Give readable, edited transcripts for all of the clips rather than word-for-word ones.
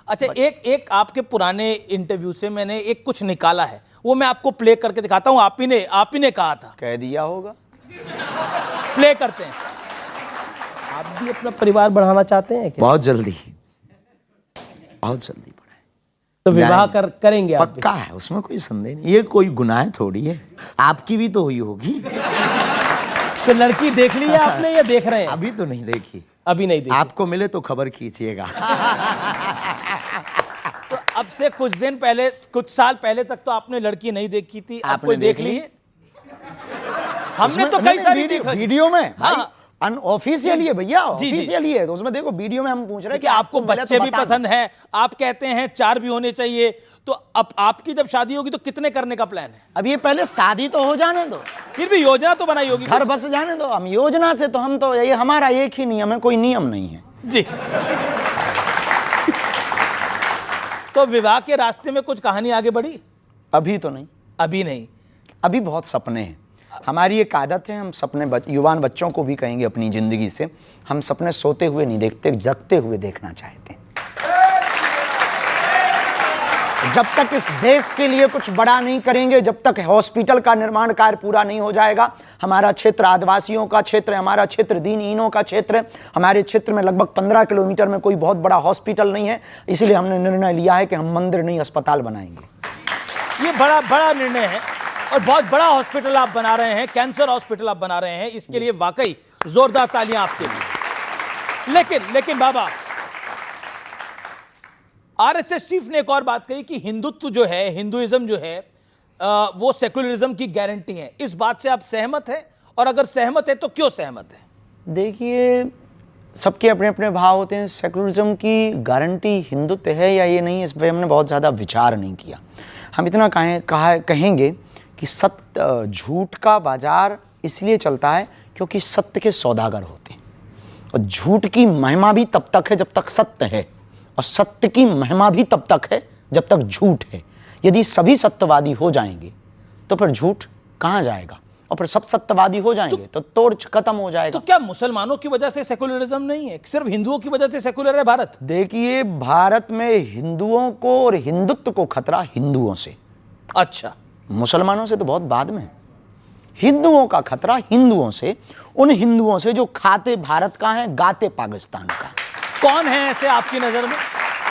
अच्छा, एक आपके पुराने इंटरव्यू से मैंने एक कुछ निकाला है, वो मैं आपको प्ले करके दिखाता हूं। आप ही ने कहा था, कह दिया होगा। प्ले करते हैं। आप भी अपना परिवार बढ़ाना चाहते हैं क्या? बहुत जल्दी बढ़ाए तो विवाह करेंगे आप? पक्का है, उसमें कोई संदेह नहीं। ये कोई गुनाह थोड़ी है, आपकी भी तो हुई होगी। तो लड़की देख ली है आपने या देख रहे हैं? अभी तो नहीं देखी। अभी नहीं देखी। आपको मिले तो खबर खींचिएगा। तो अब से कुछ दिन पहले, कुछ साल पहले तक तो आपने लड़की नहीं देखी थी, आपने देख ली है? हमने तो कई सारी वीडियो में। हाँ, अनऑफिशियली है भैया, ऑफिशियली है। तो उसमें देखो, वीडियो में हम पूछ रहे हैं कि आपको बच्चे भी पसंद हैं, आप कहते हैं 4 भी होने चाहिए। तो अब आपकी जब शादी होगी तो कितने करने का प्लान है? अब ये पहले शादी तो हो जाने दो, फिर भी योजना तो बनाई होगी। घर बस जाने दो। हम योजना से तो हम तो, ये हमारा एक ही नियम है, कोई नियम नहीं है जी। तो विवाह के रास्ते में कुछ कहानी आगे बढ़ी? अभी तो नहीं। अभी नहीं। अभी बहुत सपने हैं। हमारी एक आदत है, हम सपने युवान बच्चों को भी कहेंगे अपनी जिंदगी से, हम सपने सोते हुए नहीं देखते, जगते हुए देखना चाहते हैं। जब तक इस देश के लिए कुछ बड़ा नहीं करेंगे, जब तक हॉस्पिटल का निर्माण कार्य पूरा नहीं हो जाएगा, हमारा क्षेत्र आदिवासियों का क्षेत्र है, हमारा क्षेत्र दीनहीनों का क्षेत्र है, हमारे क्षेत्र में लगभग 15 किलोमीटर में कोई बहुत बड़ा हॉस्पिटल नहीं है, इसलिए हमने निर्णय लिया है कि हम मंदिर नहीं अस्पताल बनाएंगे। ये बड़ा निर्णय है और बहुत बड़ा हॉस्पिटल आप बना रहे हैं, कैंसर हॉस्पिटल आप बना रहे हैं, इसके लिए वाकई जोरदार तालियां आपके लिए। लेकिन बाबा, आरएसएस चीफ ने एक और बात कही कि हिंदुत्व जो है, हिंदुइज्म जो है, वो सेकुलरिज्म की गारंटी है। इस बात से आप सहमत हैं? और अगर सहमत है तो क्यों सहमत है? देखिए, सबके अपने अपने भाव होते हैं। सेकुलरिज्म की गारंटी हिंदुत्व है या ये नहीं, इस पर हमने बहुत ज़्यादा विचार नहीं किया। हम इतना कहेंगे कि सत्य, झूठ का बाजार इसलिए चलता है क्योंकि सत्य के सौदागर होते हैं, और झूठ की महिमा भी तब तक है जब तक सत्य है, और सत्य की महिमा भी तब तक है जब तक झूठ है। यदि सभी सत्यवादी हो जाएंगे तो फिर झूठ कहाँ जाएगा, और फिर सब सत्यवादी हो जाएंगे तो तोड़ खत्म हो जाएगा। तो क्या मुसलमानों की वजह से सेकुलरिज्म नहीं है, सिर्फ हिंदुओं की वजह से सेकुलर है भारत? देखिए, भारत में हिंदुओं को और हिंदुत्व को खतरा हिंदुओं से। अच्छा, मुसलमानों से तो बहुत बाद में। हिंदुओं का खतरा हिंदुओं से, उन हिंदुओं से जो खाते भारत का है, गाते पाकिस्तान का। कौन है ऐसे आपकी नजर में?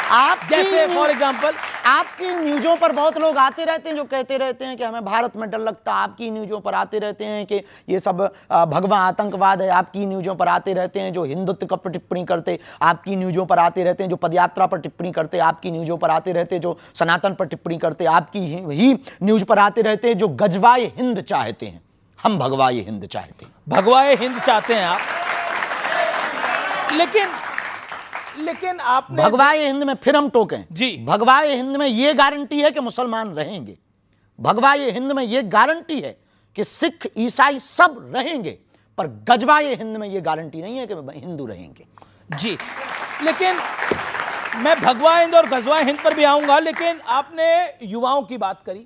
आप जैसे फॉर एग्जांपल आपकी न्यूज़ों पर बहुत लोग आते रहते हैं जो कहते रहते हैं कि हमें भारत में डर लगता है। आपकी न्यूज़ों पर आते रहते हैं कि ये सब भगवा आतंकवाद है। आपकी न्यूज़ों पर आते रहते हैं जो हिंदुत्व पर टिप्पणी करते। आपकी न्यूज़ों पर आते रहते हैं जो पदयात्रा पर टिप्पणी करते। आपकी न्यूज़ों पर आते रहते हैं जो सनातन पर टिप्पणी करते। आपकी ही न्यूज़ पर आते रहते हैं जो गजवाए हिंद चाहते हैं। हम भगवाए हिंद चाहते हैं। भगवाए हिंद चाहते हैं आप, लेकिन आपने भगवाए हिंद में फिर हम टोकें जी। भगवाए हिंद में यह गारंटी है कि मुसलमान रहेंगे। भगवाए हिंद में यह गारंटी है कि सिख ईसाई सब रहेंगे, पर गजवाए हिंद में यह गारंटी नहीं है कि हिंदू रहेंगे। जी, लेकिन मैं भगवा हिंद और गजवा हिंद पर भी आऊंगा, लेकिन आपने युवाओं की बात करी।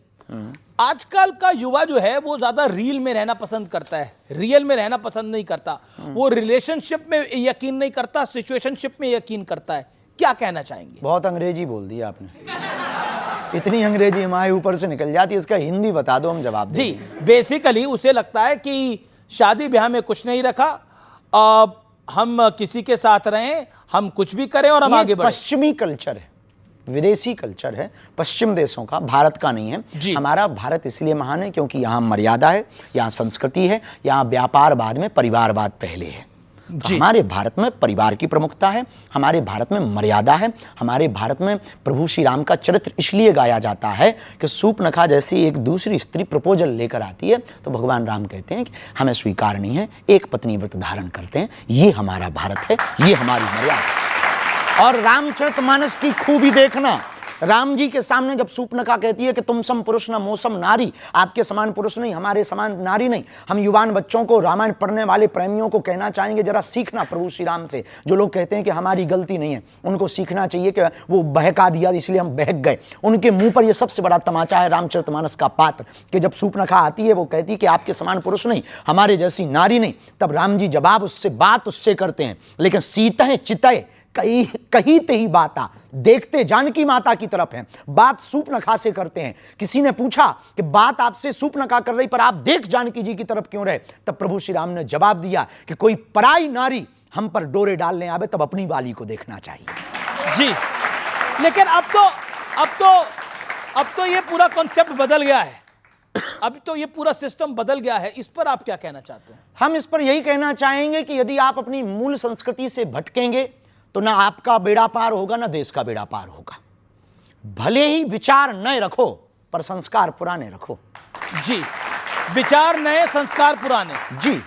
आजकल का युवा जो है वो ज्यादा रील में रहना पसंद करता है, रियल में रहना पसंद नहीं करता। वो रिलेशनशिप में यकीन नहीं करता, सिचुएशनशिप में यकीन करता है। क्या कहना चाहेंगे? बहुत अंग्रेजी बोल दिया आपने। इतनी अंग्रेजी हमारे ऊपर से निकल जाती है, इसका हिंदी बता दो, हम जवाब दें। जी, बेसिकली उसे लगता है कि शादी ब्याह में कुछ नहीं रखा, हम किसी के साथ रहें, हम कुछ भी करें और हम आगे बढ़ें। पश्चिमी कल्चर है, विदेशी कल्चर है, पश्चिम देशों का, भारत का नहीं है। हमारा भारत इसलिए महान है क्योंकि यहाँ मर्यादा है, यहाँ संस्कृति है, यहाँ व्यापारवाद में परिवारवाद पहले है। तो हमारे भारत में परिवार की प्रमुखता है, हमारे भारत में मर्यादा है। हमारे भारत में प्रभु श्री राम का चरित्र इसलिए गाया जाता है कि सूर्पनखा जैसी एक दूसरी स्त्री प्रपोजल लेकर आती है तो भगवान राम कहते हैं कि हमें स्वीकार नहीं है, एक पत्नी व्रत धारण करते हैं। ये हमारा भारत है, ये हमारी मर्यादा है। और रामचरितमानस की खूबी देखना, राम जी के सामने जब सूर्पनखा कहती है कि तुम सम पुरुष न मोसम नारी, आपके समान पुरुष नहीं, हमारे समान नारी नहीं। हम युवान बच्चों को, रामायण पढ़ने वाले प्रेमियों को कहना चाहेंगे, जरा सीखना प्रभु श्री राम से। जो लोग कहते हैं कि हमारी गलती नहीं है, उनको सीखना चाहिए कि वो बहका दिया इसलिए हम बहक गए। उनके मुंह पर यह सबसे बड़ा तमाचा है रामचरितमानस का पात्र कि जब सूर्पनखा आती है वो कहती है कि आपके समान पुरुष नहीं, हमारे जैसी नारी नहीं। तब राम जी जवाब उससे बात उससे करते हैं, लेकिन सीतः चितय कही ते ही बाता, देखते जानकी माता की तरफ है, बात सूपनखा से करते हैं। किसी ने पूछा कि बात आपसे सूपनखा कर रही पर आप देख जानकी जी की तरफ क्यों रहे, तब प्रभु श्री राम ने जवाब दिया कि कोई पराई नारी हम पर डोरे डालने आवे तब अपनी वाली को देखना चाहिए। जी, लेकिन अब तो ये पूरा कॉन्सेप्ट बदल गया है, अब तो ये पूरा सिस्टम बदल गया है। इस पर आप क्या कहना चाहते हैं? हम इस पर यही कहना चाहेंगे कि यदि आप अपनी मूल संस्कृति से भटकेंगे तो ना आपका बेड़ा पार होगा ना देश का बेड़ा पार होगा। भले ही विचार नए रखो पर संस्कार पुराने रखो। जी, विचार नए, संस्कार पुराने। जी,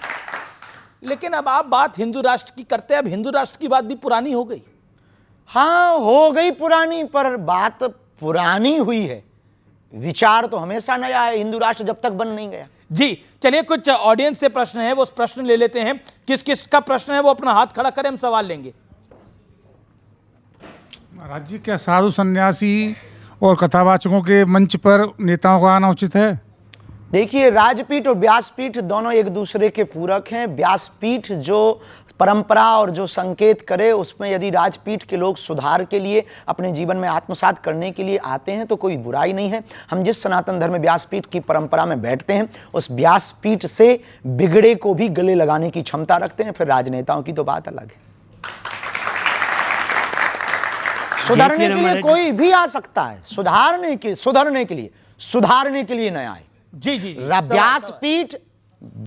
लेकिन अब आप बात हिंदू राष्ट्र की करते हैं, अब हिंदू राष्ट्र की बात भी पुरानी हो गई। हाँ, हो गई पुरानी, पर बात पुरानी हुई है, विचार तो हमेशा नया है, हिंदू राष्ट्र जब तक बन नहीं गया। जी, चलिए कुछ ऑडियंस से प्रश्न है, वो उस प्रश्न ले लेते हैं। किस किस का प्रश्न है वो अपना हाथ खड़ा करें, हम सवाल लेंगे। महाराज जी, क्या साधु सन्यासी और कथावाचकों के मंच पर नेताओं का आना उचित है? देखिए, राजपीठ और व्यासपीठ दोनों एक दूसरे के पूरक हैं। व्यासपीठ जो परंपरा और जो संकेत करे, उसमें यदि राजपीठ के लोग सुधार के लिए अपने जीवन में आत्मसात करने के लिए आते हैं तो कोई बुराई नहीं है। हम जिस सनातन धर्म व्यासपीठ की परंपरा में बैठते हैं, उस व्यासपीठ से बिगड़े को भी गले लगाने की क्षमता रखते हैं। फिर राजनेताओं की तो बात अलग है। सुधारने के लिए कोई भी आ सकता है, सुधारने के लिए नया है। जी जी, व्यासपीठ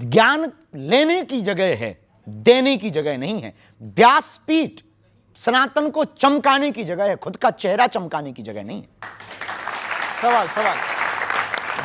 ज्ञान लेने की जगह है, देने की जगह नहीं है। व्यासपीठ सनातन को चमकाने की जगह है, खुद का चेहरा चमकाने की जगह नहीं है। सवाल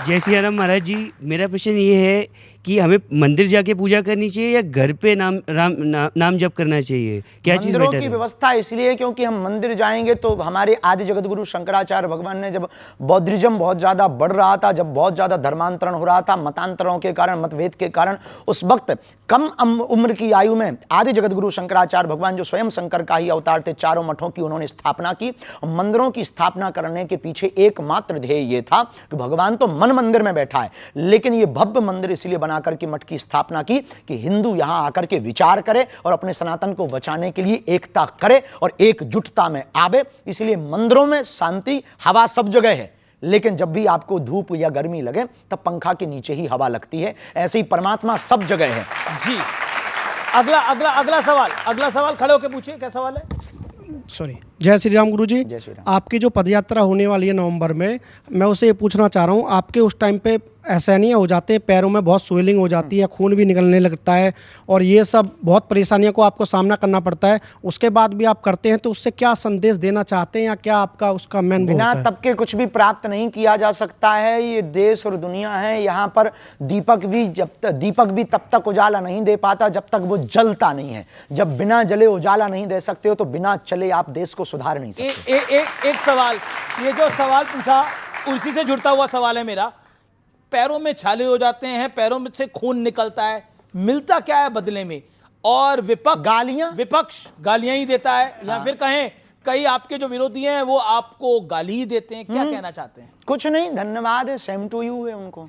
जय श्री राम महाराज जी, मेरा प्रश्न ये है कि हमें मंदिर जाके पूजा करनी चाहिए या घर पे नाम जप करना चाहिए? क्या चीज़ मंदिरों बेटर की है? व्यवस्था इसलिए क्योंकि हम मंदिर जाएंगे तो हमारे आदि जगत गुरु शंकराचार्य भगवान ने, जब बौद्धिज्म बहुत ज्यादा बढ़ रहा था, जब बहुत ज्यादा धर्मांतरण हो रहा था मतांतरों के कारण, मतभेद के कारण, उस वक्त कम उम्र की आयु में आदि जगत गुरु शंकराचार्य भगवान, जो स्वयं शंकर का ही अवतार थे, चारों मठों की उन्होंने स्थापना की। मंदिरों की स्थापना करने के पीछे एकमात्र ध्येय ये था कि भगवान तो मन मंदिर में बैठा है, लेकिन ये भव्य मंदिर इसलिए बनाकर के मठ की स्थापना की कि हिंदू यहां आकर के विचार करे और अपने सनातन को बचाने के लिए एकता करे और एकजुटता में आवे। इसलिए मंदिरों में शांति, हवा सब जगह है, लेकिन जब भी आपको धूप या गर्मी लगे तब पंखा के नीचे ही हवा लगती है। ऐसे ही परमात्मा सब जगह है। जी, अगला सवाल खड़े होकर पूछिए, क्या सवाल है? सॉरी, जय श्री राम गुरु जी। जय श्री राम। आपकी जो पदयात्रा होने वाली है नवंबर में, मैं उसे ये पूछना चाह रहा हूँ, आपके उस टाइम पे असहनीय हो जाते हैं, पैरों में बहुत स्वेलिंग हो जाती है, खून भी निकलने लगता है और ये सब बहुत परेशानियों को आपको सामना करना पड़ता है, उसके बाद भी आप करते हैं, तो उससे क्या संदेश देना चाहते हैं या क्या आपका उसका मेन वो बिना होता है? तप के कुछ भी प्राप्त नहीं किया जा सकता है। ये देश और दुनिया है, यहाँ पर दीपक भी तब तक उजाला नहीं दे पाता जब तक वो जलता नहीं है। जब बिना जले उजाला नहीं दे सकते हो तो बिना चले आप देश को सुधार नहीं सकते। एक सवाल, ये जो सवाल पूछा उसी से जुड़ता हुआ सवाल है मेरा। पैरों में छाले हो जाते हैं, पैरों में से खून निकलता है, मिलता क्या है बदले में? और विपक्ष गालियां ही देता है, या फिर कहें कई आपके जो विरोधी हैं वो आपको गाली ही देते हैं। क्या कहना चाहते हैं? कुछ नहीं, धन्यवाद है, सेम टू यू है उनको।